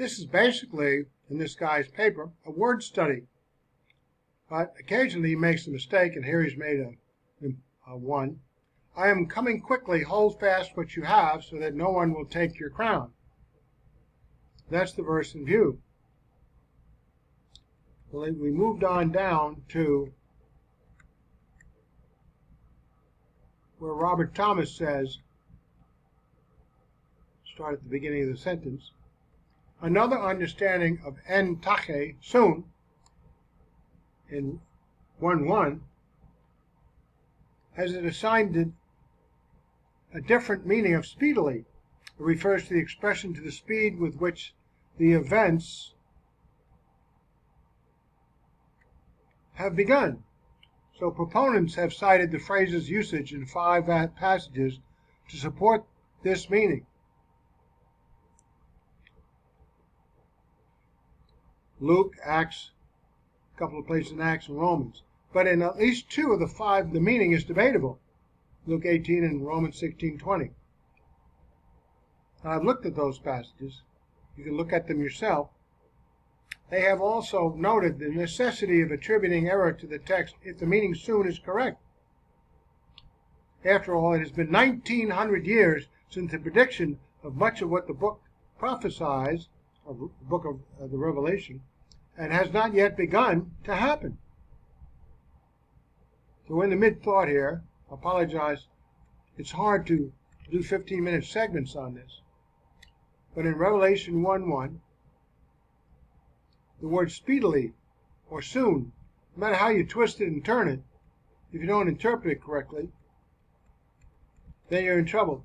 This is basically, in this guy's paper, a word study. But occasionally he makes a mistake, and here he's made a one. I am coming quickly, hold fast what you have, so that no one will take your crown. That's the verse in view. Well, we moved on down to where Robert Thomas says, start at the beginning of the sentence, another understanding of tachei, soon, in 1:1, has it assigned it a different meaning of speedily. It refers to the expression to the speed with which the events have begun. So proponents have cited the phrase's usage in 5 passages to support this meaning. Luke, Acts, a couple of places in Acts and Romans. But in at least 2 of the 5, the meaning is debatable. Luke 18 and Romans 16:20. I've looked at those passages. You can look at them yourself. They have also noted the necessity of attributing error to the text if the meaning soon is correct. After all, it has been 1900 years since the prediction of much of what the book prophesies, of the book of the Revelation, and has not yet begun to happen. So in the mid-thought here, I apologize, it's hard to do 15-minute segments on this. But in Revelation 1:1, the word speedily, or soon, no matter how you twist it and turn it, if you don't interpret it correctly, then you're in trouble.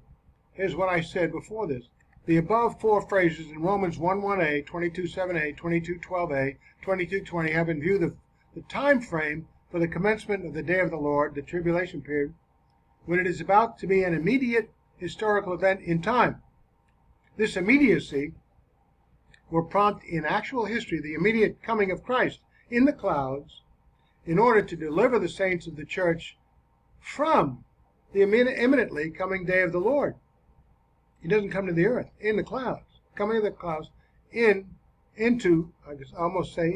Here's what I said before this. The above 4 phrases in Romans 1:1a, 22:7a, 22:12a, 22:20 have in view the time frame for the commencement of the day of the Lord, the tribulation period, when it is about to be an immediate historical event in time. This immediacy will prompt in actual history the immediate coming of Christ in the clouds in order to deliver the saints of the church from the imminently coming day of the Lord. He doesn't come to the earth, in the clouds. Coming to the clouds, into, I guess I almost say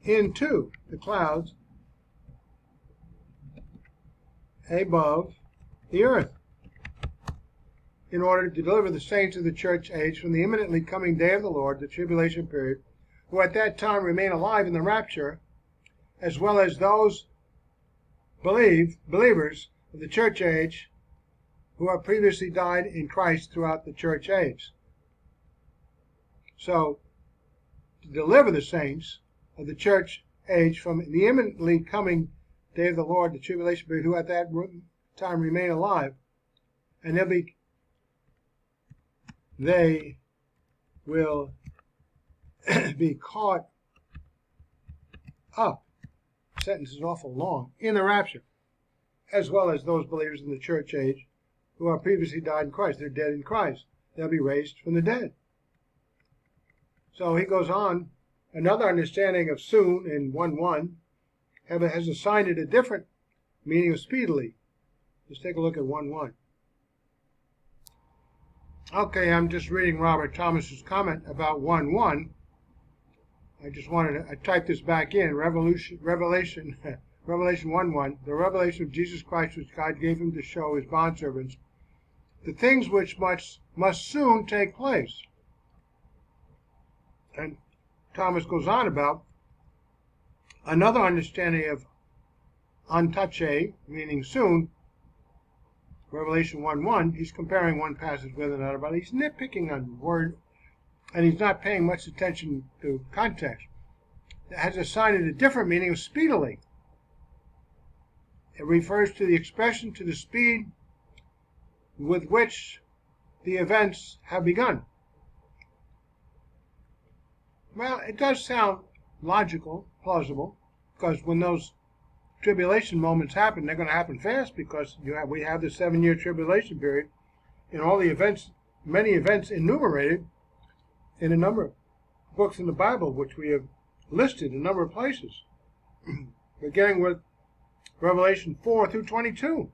into the clouds above the earth, in order to deliver the saints of the church age from the imminently coming day of the Lord, the tribulation period, who at that time remain alive in the rapture, as well as those believers of the church age who have previously died in Christ throughout the church age. So, to deliver the saints of the church age from the imminently coming day of the Lord, the tribulation period, who at that time remain alive, and they will be caught up, the sentence is awful long, in the rapture, as well as those believers in the church age who have previously died in Christ. They're dead in Christ. They'll be raised from the dead. So he goes on, another understanding of soon in 1:1 has assigned it a different meaning of speedily. Let's take a look at 1:1. Okay, I'm just reading Robert Thomas's comment about 1:1. I just wanted to type this back in. Revelation 1:1, the revelation of Jesus Christ which God gave him to show his bondservants the things which must soon take place. And Thomas goes on about another understanding of tachei, meaning soon. Revelation 1:1, he's comparing one passage with another, but he's nitpicking on word, and he's not paying much attention to context. It has assigned it a different meaning of speedily. It refers to the expression to the speed with which the events have begun. Well, it does sound logical, plausible, because when those tribulation moments happen, they're going to happen fast, because we have the 7-year tribulation period, and all the events, many events enumerated in a number of books in the Bible, which we have listed in a number of places, beginning with Revelation 4 through 22.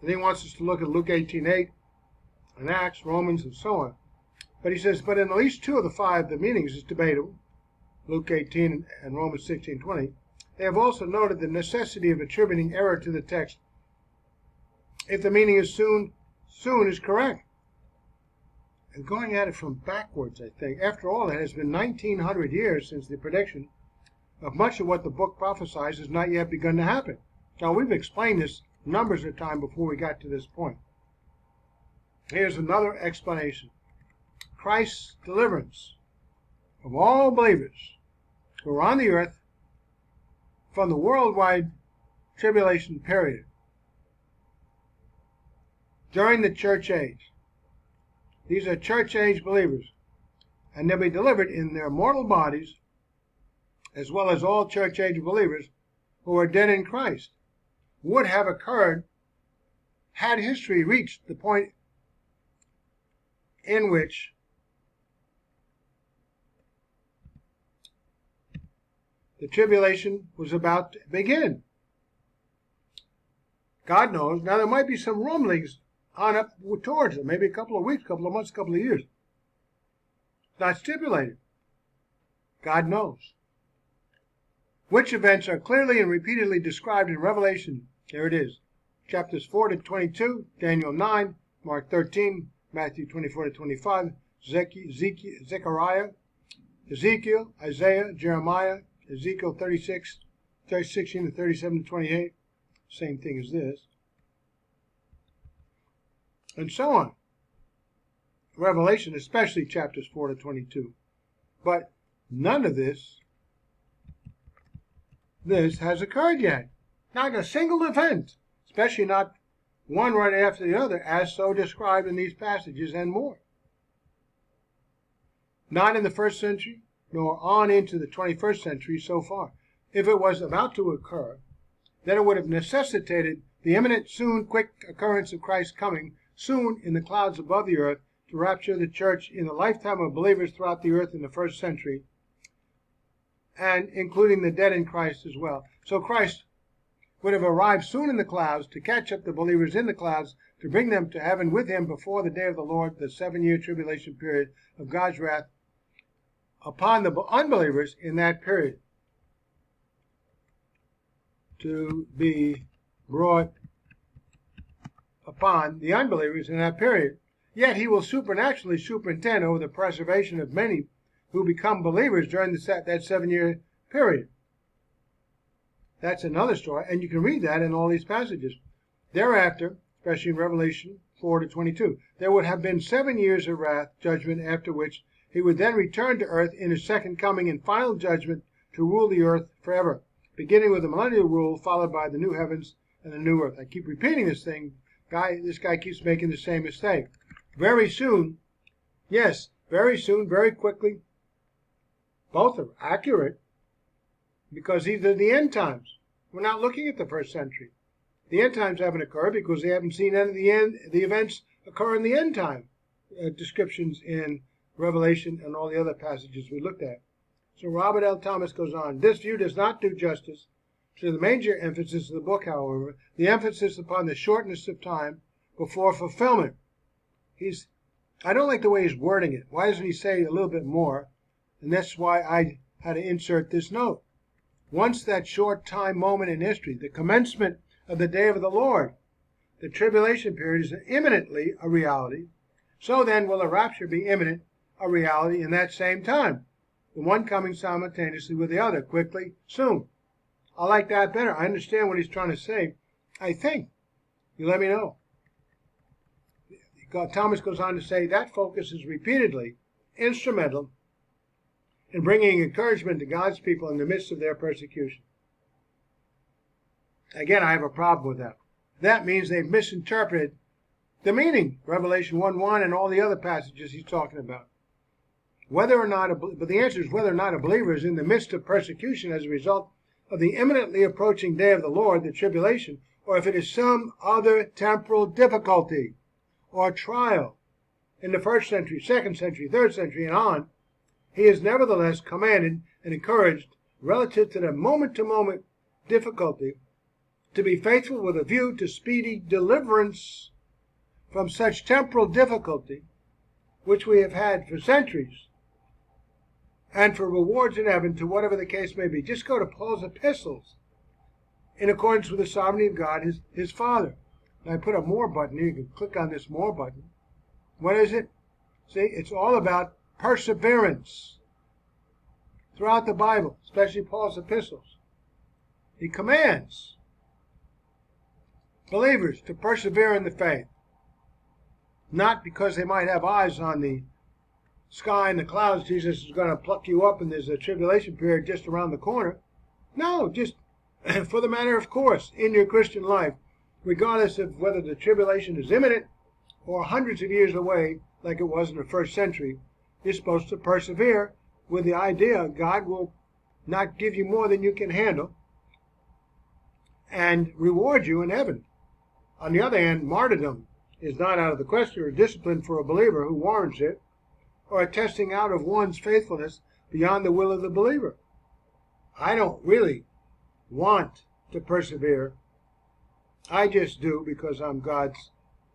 And he wants us to look at Luke 18:8 and Acts, Romans, and so on. But he says, but in at least 2 of the 5, the meanings is debatable, Luke 18 and Romans 16:20. They have also noted the necessity of attributing error to the text if the meaning is soon is correct. And going at it from backwards, I think. After all, it has been 1900 years since the prediction of much of what the book prophesies has not yet begun to happen. Now, we've explained this numbers of times before we got to this point. Here's another explanation. Christ's deliverance of all believers who are on the earth from the worldwide tribulation period during the church age. These are church age believers, and they'll be delivered in their mortal bodies, as well as all church age believers who are dead in Christ, would have occurred had history reached the point in which the tribulation was about to begin. God knows. Now, there might be some rumblings on up towards it, maybe a couple of weeks, couple of months, couple of years. Not stipulated. God knows. Which events are clearly and repeatedly described in Revelation. There it is. Chapters 4 to 22, Daniel 9, Mark 13, Matthew 24 to 25, Zechariah, Ezekiel, Isaiah, Jeremiah, Ezekiel 16 to 37 to 28. Same thing as this. And so on. Revelation, especially chapters 4 to 22. But none of this has occurred yet. Not a single event, especially not one right after the other, as so described in these passages and more. Not in the first century, nor on into the 21st century so far. If it was about to occur, then it would have necessitated the imminent, soon, quick occurrence of Christ's coming, soon in the clouds above the earth, to rapture the church in the lifetime of believers throughout the earth in the first century, and including the dead in Christ as well. So Christ would have arrived soon in the clouds to catch up the believers in the clouds, to bring them to heaven with him before the day of the Lord, the 7-year tribulation period of God's wrath upon the unbelievers in that period, to be brought upon the unbelievers in that period. Yet he will supernaturally superintend over the preservation of many who become believers during that 7-year period. That's another story, and you can read that in all these passages. Thereafter, especially in Revelation 4 to 22, there would have been 7 years of wrath, judgment, after which he would then return to earth in his second coming in final judgment to rule the earth forever, beginning with the millennial rule, followed by the new heavens and the new earth. I keep repeating this thing. This guy keeps making the same mistake. Very soon, yes, very soon, very quickly. Both are accurate, because these are the end times. We're not looking at the first century. The end times haven't occurred because they haven't seen any of the events occur in the end time descriptions in Revelation and all the other passages we looked at. So Robert L. Thomas goes on. This view does not do justice to the major emphasis of the book, however, the emphasis upon the shortness of time before fulfillment. I don't like the way he's wording it. Why doesn't he say a little bit more? And that's why I had to insert this note. Once that short time moment in history, the commencement of the day of the Lord, the tribulation period is imminently a reality. So then will the rapture be imminent, a reality in that same time, the one coming simultaneously with the other, quickly, soon. I like that better. I understand what he's trying to say. I think. You let me know. Thomas goes on to say that focus is repeatedly instrumental in bringing encouragement to God's people in the midst of their persecution. Again, I have a problem with that. That means they've misinterpreted the meaning, Revelation 1:1 and all the other passages he's talking about. But the answer is whether or not a believer is in the midst of persecution as a result of the imminently approaching day of the Lord, the tribulation, or if it is some other temporal difficulty or trial in the first century, second century, third century, and on. He is nevertheless commanded and encouraged relative to the moment-to-moment difficulty to be faithful with a view to speedy deliverance from such temporal difficulty, which we have had for centuries, and for rewards in heaven, to whatever the case may be. Just go to Paul's epistles, in accordance with the sovereignty of God, his Father. And I put a more button here. You can click on this more button. What is it? See, it's all about perseverance throughout the Bible, especially Paul's epistles. He commands believers to persevere in the faith, not because they might have eyes on the sky and the clouds. Jesus is going to pluck you up and there's a tribulation period just around the corner. No, just for the matter of course in your Christian life, regardless of whether the tribulation is imminent or hundreds of years away, like it was in the first century, you're supposed to persevere with the idea God will not give you more than you can handle and reward you in heaven. On the other hand, martyrdom is not out of the question, or discipline for a believer who warrants it, or a testing out of one's faithfulness beyond the will of the believer. I don't really want to persevere. I just do because I'm God's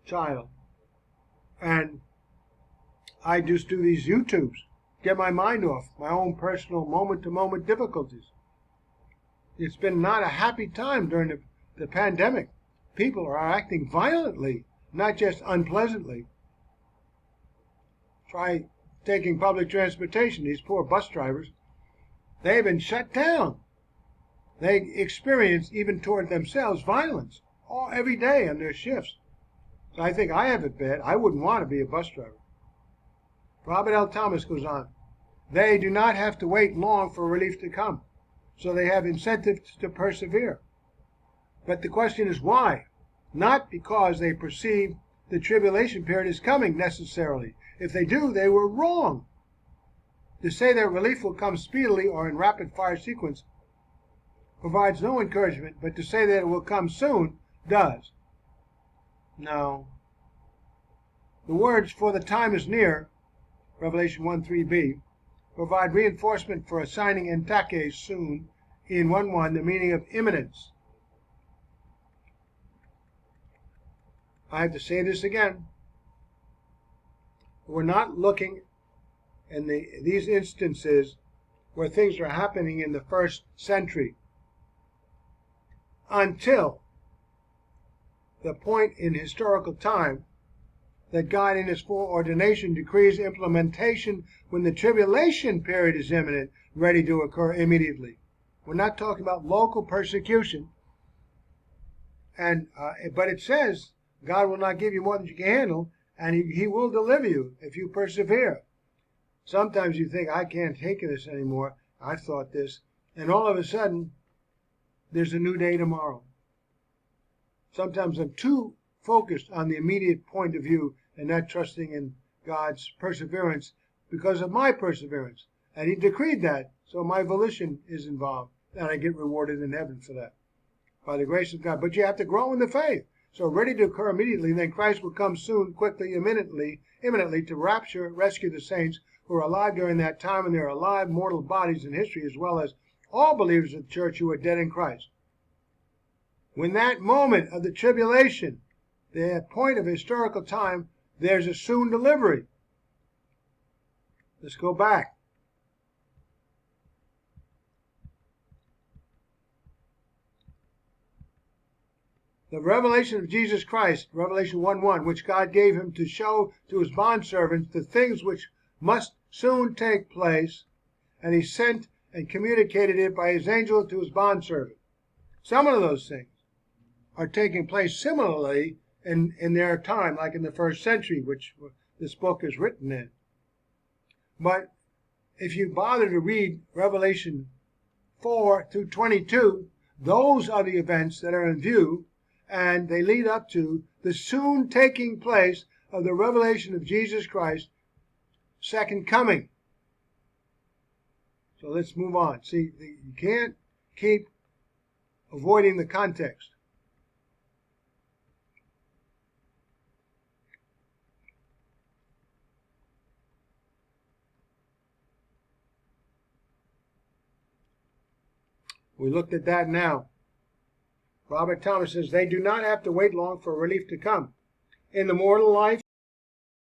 child. And I just do these YouTubes, get my mind off my own personal moment-to-moment difficulties. It's been not a happy time during the pandemic. People are acting violently, not just unpleasantly. Try taking public transportation. These poor bus drivers, they've been shut down. They experience, even toward themselves, violence every day on their shifts. So I think I have it bad. I wouldn't want to be a bus driver. Robert L. Thomas goes on. They do not have to wait long for relief to come, so they have incentive to persevere. But the question is why? Not because they perceive the tribulation period is coming necessarily. If they do, they were wrong. To say that relief will come speedily or in rapid fire sequence provides no encouragement, but to say that it will come soon does. No. The words, for the time is near, Revelation 1:3b, provide reinforcement for assigning in tachei, soon, in 1:1, the meaning of imminence. I have to say this again. We're not looking in these instances where things are happening in the first century until the point in historical time that God in his foreordination decrees implementation when the tribulation period is imminent, ready to occur immediately. We're not talking about local persecution. But it says God will not give you more than you can handle, and he will deliver you if you persevere. Sometimes you think, I can't take this anymore. I've thought this. And all of a sudden, there's a new day tomorrow. Sometimes I'm too focused on the immediate point of view and not trusting in God's perseverance because of my perseverance. And he decreed that, so my volition is involved, and I get rewarded in heaven for that, by the grace of God. But you have to grow in the faith. So ready to occur immediately, then Christ will come soon, quickly, imminently to rescue the saints who are alive during that time in their alive mortal bodies in history, as well as all believers of the church who are dead in Christ. When that moment of the tribulation, the point of historical time, there's a soon delivery. Let's go back. The revelation of Jesus Christ, Revelation 1:1, which God gave him to show to his bondservants the things which must soon take place, and he sent and communicated it by his angel to his bondservant. Some of those things are taking place similarly in their time, like in the first century, which this book is written in. But if you bother to read Revelation 4 through 22, those are the events that are in view, and they lead up to the soon taking place of the revelation of Jesus Christ, second coming. So let's move on. See, you can't keep avoiding the context. We looked at that now. Robert Thomas says they do not have to wait long for relief to come. In the mortal life,